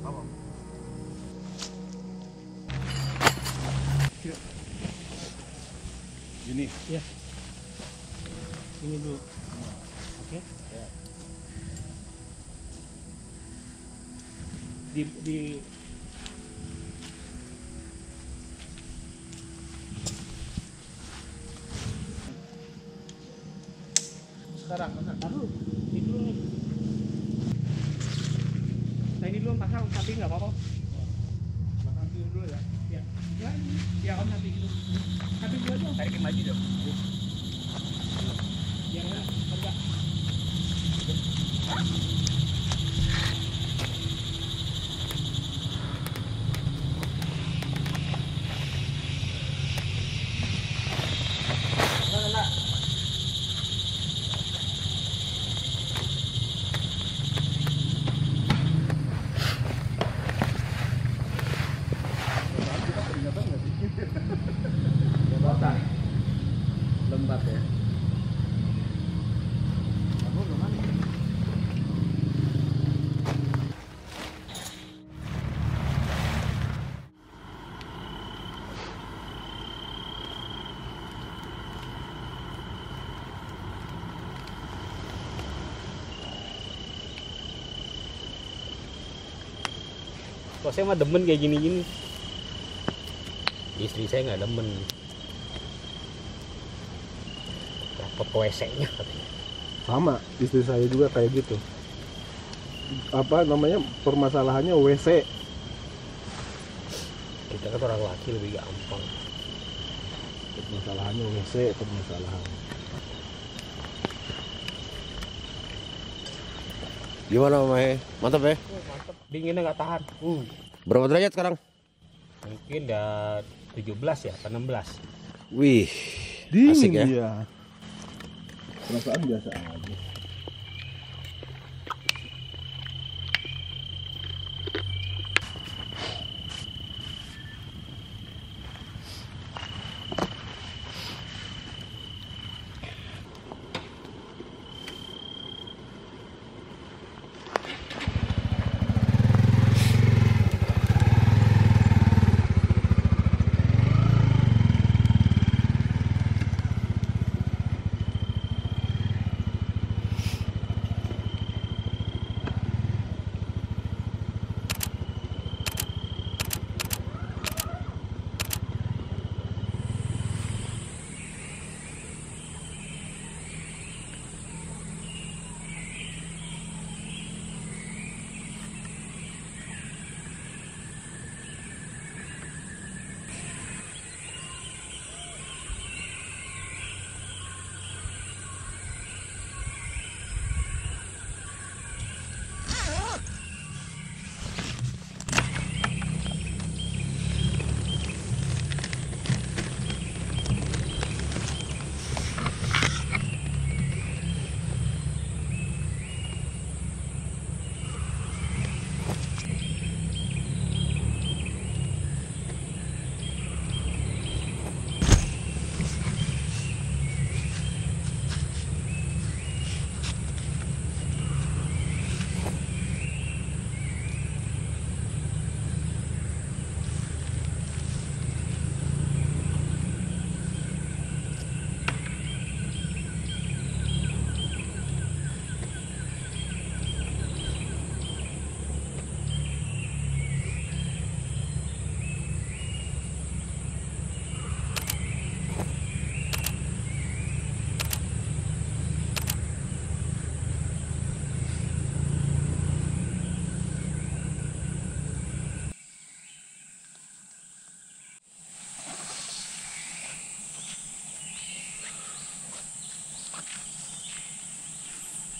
Apa? Gini. Ya. Ini dulu. Oke. Ya. Di Sekarang mana? taruh ini dulu nih. Nah ini dulu pasang samping nggak apa-apa. Makan dulu ya. Ya. Ya ini. Ya om samping dulu. Samping dulu dong. Tarikin maju dong. Yang mana? Enggak. Lembab ya. Aku gimana? Kok saya mah demen kayak gini-gini. Istri saya nggak demen. Rapot WC-nya katanya. Sama, istri saya juga kayak gitu. Apa namanya, permasalahannya WC. Kita kan orang laki lebih gampang. Permasalahannya WC, permasalahan. Gimana Mai? Mantap ya? Mantep, dinginnya nggak tahan. Berapa derajat sekarang? Mungkin udah 17 ya, atau 16. Wih, Dingin asik ya? dia. Perasaan biasa aja.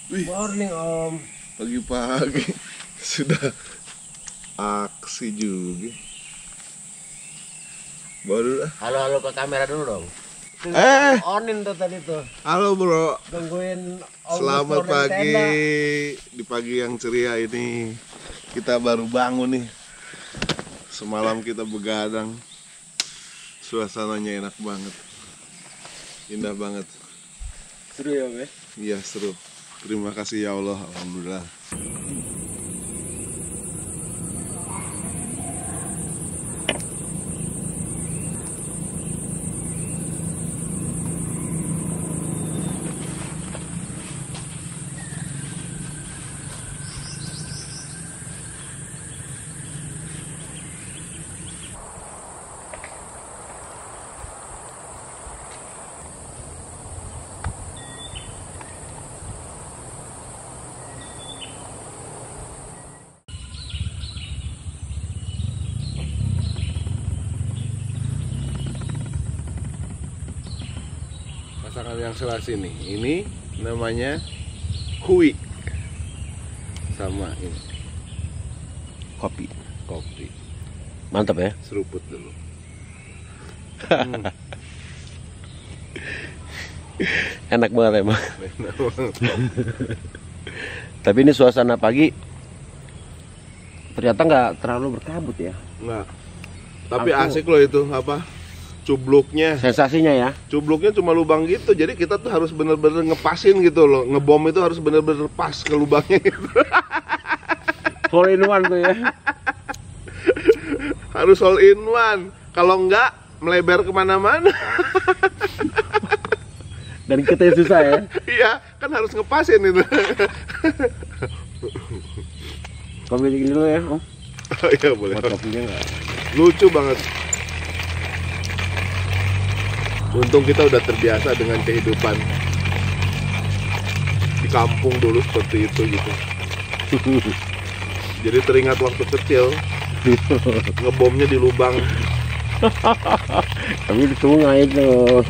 Wih. Morning Om. Pagi-pagi sudah aksi juga. Baru dah. Halo ke kamera dulu dong. Onin tuh tadi tuh. Halo bro. Tungguin Selamat pagi. Di pagi yang ceria ini kita baru bangun nih. Semalam kita begadang. Suasananya enak banget. Indah banget. Seru ya, Be? Iya seru. Terima kasih ya Allah. Alhamdulillah. pasangan yang sebelah sini. Ini namanya hui. Sama ini Kopi. kopi. Mantap ya. Seruput dulu. Enak banget emang. Tapi ini suasana pagi ternyata nggak terlalu berkabut ya. Nah, tapi asik loh itu apa? Cubluknya. Sensasinya ya. Cubluknya cuma lubang gitu. Jadi kita tuh harus bener-bener ngepasin gitu loh. Ngebom itu harus bener-bener pas ke lubangnya gitu. All in one tuh ya. Harus all in one. Kalau enggak melebar kemana-mana. Dan kita yang susah ya. Iya, kan harus ngepasin itu. Kopi gini dulu ya. Oh, Oh iya boleh. buat kopinya nggak. Lucu banget. Untung kita udah terbiasa dengan kehidupan di kampung dulu seperti itu gitu. Jadi teringat waktu kecil ngebomnya di lubang. Tapi di sungai itu.